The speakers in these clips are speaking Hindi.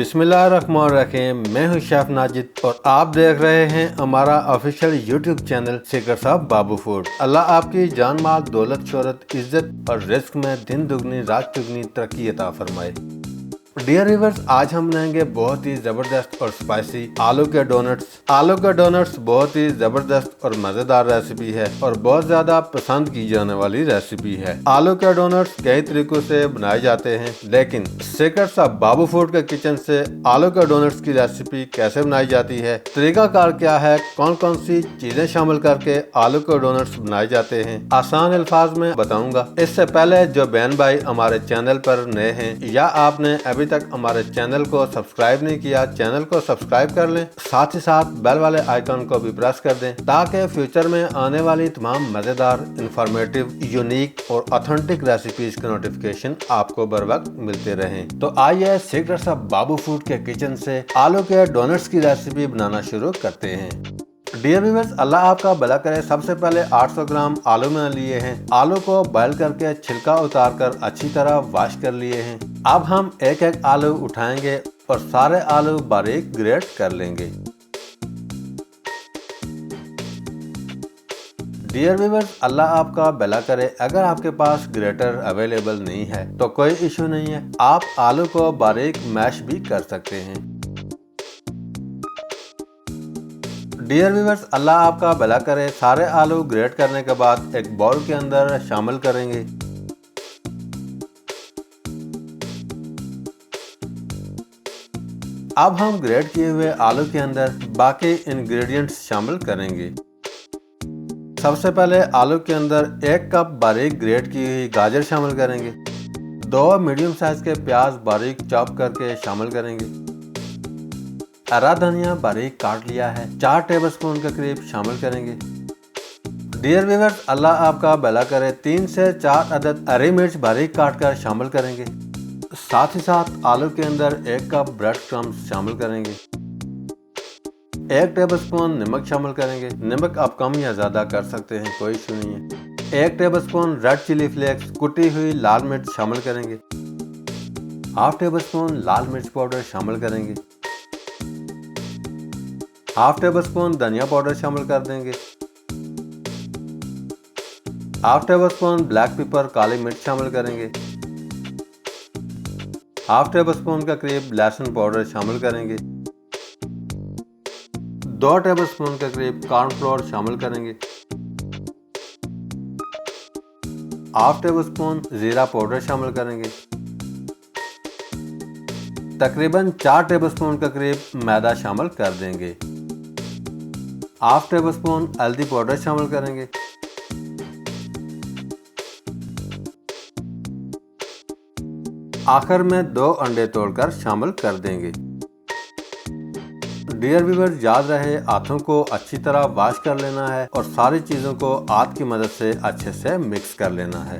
बिस्मिल्लाहिर्रहमानिर्रहीम। मैं हूं शेफ नाजिद और आप देख रहे हैं हमारा official YouTube channel secrets of Babu food. अल्लाह आपकी जान माल दौलत शोहरत इज्जत और रिस्क में दिन दुगनी रात चुगनी तरक्की अता फरमाए। डियर व्यूअर्स, आज हम बनाएंगे बहुत ही ज़बरदस्त और स्पाइसी आलू के डोनट्स। आलू के डोनट्स बहुत ही ज़बरदस्त और मज़ेदार रेसिपी है और बहुत ज़्यादा पसंद की जाने वाली रेसिपी है। आलू के डोनट्स कई तरीकों से बनाए जाते हैं, लेकिन सीक्रेट्स ऑफ बाबू फूड के किचन से आलू के डोनट्स की रेसिपी कैसे बनाई जाती है, तरीकाकार क्या है, कौन कौन सी चीजें शामिल करके आलू के डोनट्स बनाए जाते हैं, आसान अल्फाज में बताऊंगा। इससे पहले जो बहन भाई हमारे चैनल पर नए हैं या आपने अभी तक हमारे चैनल को सब्सक्राइब नहीं किया, चैनल को सब्सक्राइब कर लें, साथ ही साथ बेल वाले आइकन को भी प्रेस कर दें ताकि फ्यूचर में आने वाली तमाम मजेदार, इंफॉर्मेटिव, यूनिक और ऑथेंटिक रेसिपीज के नोटिफिकेशन आपको बर वक्त मिलते रहें। तो आइए सीक्रेट्स ऑफ बाबू फूड के किचन से आलू के डोनट्स की रेसिपी बनाना शुरू करते हैं। डियर व्यूअर्स, अल्लाह आपका भला करे। सबसे पहले 800 ग्राम आलू मैंने लिए हैं। आलू को बॉयल करके छिलका उतार कर अच्छी तरह वॉश कर लिए हैं। अब हम एक एक आलू उठाएंगे और सारे आलू बारीक ग्रेट कर लेंगे। डियर व्यूअर्स, अल्लाह आपका भला करे। अगर आपके पास ग्रेटर अवेलेबल नहीं है तो कोई इशू नहीं है, आप आलू को बारीक मैश भी कर सकते हैं। डियर व्यूअर्स, अल्लाह आपका भला करे। सारे आलू ग्रेट करने के बाद एक बाउल के अंदर शामिल करेंगे। अब हम ग्रेट किए हुए आलू के अंदर बाकी इंग्रेडिएंट्स शामिल करेंगे। सबसे पहले आलू के अंदर 1 कप बारीक ग्रेट की हुई गाजर शामिल करेंगे। 2 मीडियम साइज के प्याज बारीक चॉप करके शामिल करेंगे। हरा धनिया बारीक काट लिया है 4 टेबलस्पून के करीब शामिल करेंगे। डियर व्यूअर्स, अल्लाह आपका भला करे। 3 से 4 अदद हरी मिर्च बारीक काट कर शामिल करेंगे। साथ ही साथ आलू के अंदर 1 कप ब्रेड क्रम्स शामिल करेंगे। 1 टेबलस्पून नमक शामिल करेंगे। नमक आप कम या ज्यादा कर सकते हैं, कोई इशू नहीं है। 1 टेबलस्पून रेड चिली फ्लेक्स कुटी हुई लाल मिर्च शामिल करेंगे। हाफ टेबलस्पून लाल मिर्च पाउडर शामिल करेंगे। हाफ टेबल स्पून धनिया पाउडर शामिल कर देंगे। Half table spoon black pepper काली मिर्च शामिल करेंगे। हाफ टेबल स्पून का करीब लहसुन पाउडर शामिल करेंगे। 2 टेबल स्पून के करीब कॉर्नफ्लोर शामिल करेंगे। हाफ टेबल स्पून जीरा पाउडर शामिल करेंगे। तकरीबन 4 टेबल स्पून के करीब मैदा शामिल कर देंगे। हाफ टेबल स्पून हल्दी पाउडर शामिल करेंगे। आखिर में 2 अंडे तोड़कर शामिल कर देंगे। डियर व्यूअर्स, याद रहे हाथों को अच्छी तरह वॉश कर लेना है और सारी चीजों को हाथ की मदद से अच्छे से मिक्स कर लेना है।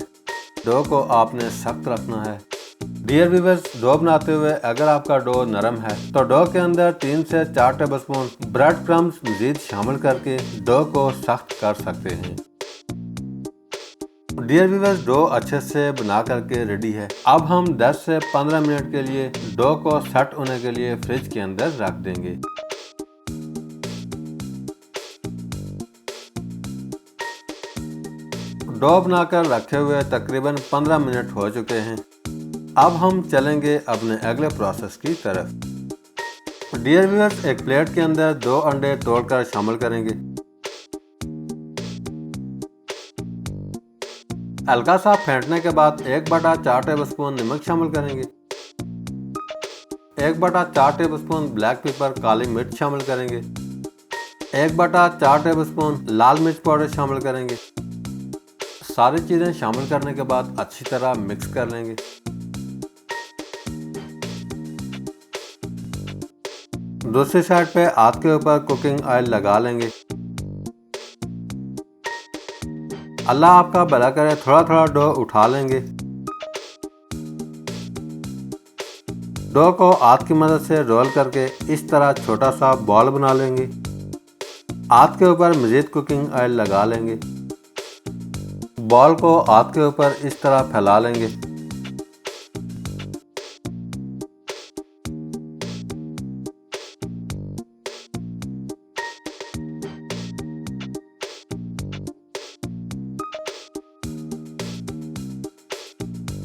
डो को आपने सख्त रखना है। डियर व्यूअर्स, डो बनाते हुए अगर आपका डो नरम है तो डो के अंदर 3 से 4 टेबलस्पून ब्रेड क्रम्स मजीद शामिल करके डो को सख्त कर सकते हैं। डियर व्यूअर्स, डो अच्छे से बना करके रेडी है। अब हम 10 से 15 मिनट के लिए डो को सेट होने के लिए फ्रिज के अंदर रख देंगे। डो बनाकर रखे हुए तकरीबन 15 मिनट हो चुके हैं। अब हम चलेंगे अपने अगले प्रोसेस की तरफ। डियर व्यूअर्स, एक प्लेट के अंदर 2 अंडे तोड़कर शामिल करेंगे। हल्का सा फेंटने के बाद 1/4 टेबलस्पून नमक शामिल करेंगे। 1/4 टेबलस्पून ब्लैक पेपर काली मिर्च शामिल करेंगे। 1/4 टेबलस्पून लाल मिर्च पाउडर शामिल करेंगे। सारी चीजें शामिल करने के बाद अच्छी तरह मिक्स कर लेंगे। दूसरी साइड पे हाथ के ऊपर कुकिंग ऑयल लगा लेंगे। अल्लाह आपका भला करे। थोड़ा थोड़ा डो उठा लेंगे। डो को हाथ की मदद से रोल करके इस तरह छोटा सा बॉल बना लेंगे। हाथ के ऊपर मजीद कुकिंग ऑयल लगा लेंगे। बॉल को हाथ के ऊपर इस तरह फैला लेंगे।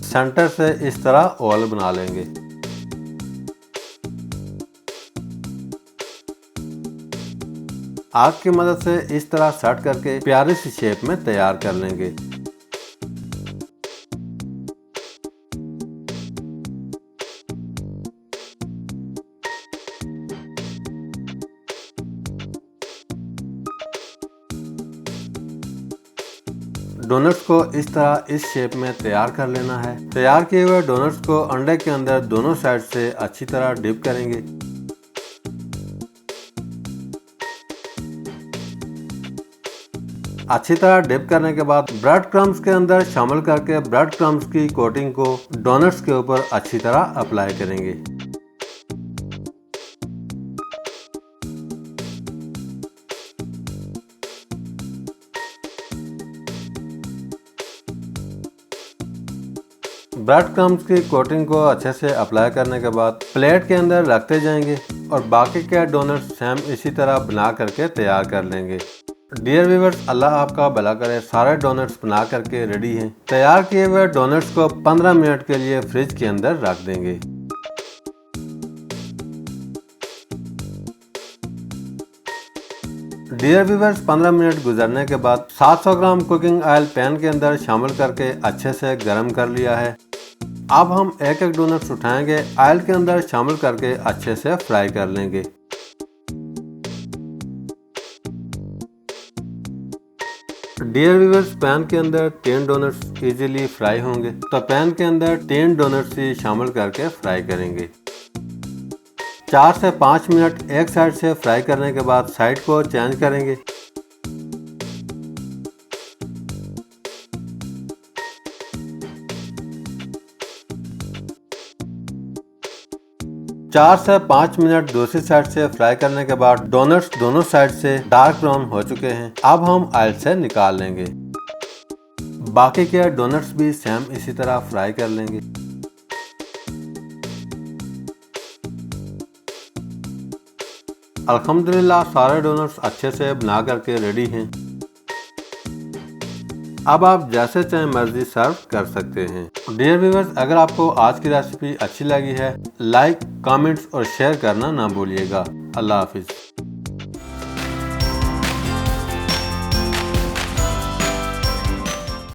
सेंटर से इस तरह ओवल बना लेंगे। आग की मदद से इस तरह सेट करके प्यारी सी शेप में तैयार कर लेंगे। डोनट्स को इस तरह इस शेप में तैयार कर लेना है। तैयार किए हुए डोनट्स को अंडे के अंदर दोनों साइड से अच्छी तरह डिप करेंगे। अच्छी तरह डिप करने के बाद ब्रेड क्रम्स के अंदर शामिल करके ब्रेड क्रम्स की कोटिंग को डोनट्स के ऊपर अच्छी तरह अप्लाई करेंगे। ब्रेड क्रम्स की कोटिंग को अच्छे से अप्लाई करने के बाद प्लेट के अंदर रखते जाएंगे और बाकी के डोनट्स सेम इसी तरह बना करके तैयार कर लेंगे। डियर व्यूअर्स, अल्लाह आपका भला करे। सारे डोनट्स बना करके रेडी हैं। तैयार किए हुए डोनट्स को 15 मिनट के लिए फ्रिज के अंदर रख देंगे। डियर व्यूअर्स, 15 मिनट गुजरने के बाद 700 ग्राम कुकिंग ऑयल पैन के अंदर शामिल करके अच्छे से गर्म कर लिया है। अब हम एक एक डोनट्स उठाएंगे, ऑयल के अंदर शामिल करके अच्छे से फ्राई कर लेंगे। डियर व्यूअर्स, पैन के अंदर 10 डोनट्स इजीली फ्राई होंगे, तो पैन के अंदर 10 डोनट्स ही शामिल करके फ्राई करेंगे। 4 से 5 मिनट एक साइड से फ्राई करने के बाद साइड को चेंज करेंगे। चार से 5 मिनट दूसरी साइड से फ्राई करने के बाद डोनट्स दोनों साइड से डार्क ब्राउन हो चुके हैं। अब हम ऑयल से निकाल लेंगे। बाकी के डोनट्स भी सेम इसी तरह फ्राई कर लेंगे। अल्हम्दुलिल्लाह सारे डोनट्स अच्छे से बना करके रेडी हैं। अब आप जैसे चाहे मर्जी सर्व कर सकते हैं। डियर व्यूअर्स, अगर आपको आज की रेसिपी अच्छी लगी है, लाइक, कमेंट्स और शेयर करना ना भूलिएगा। अल्लाह हाफिज।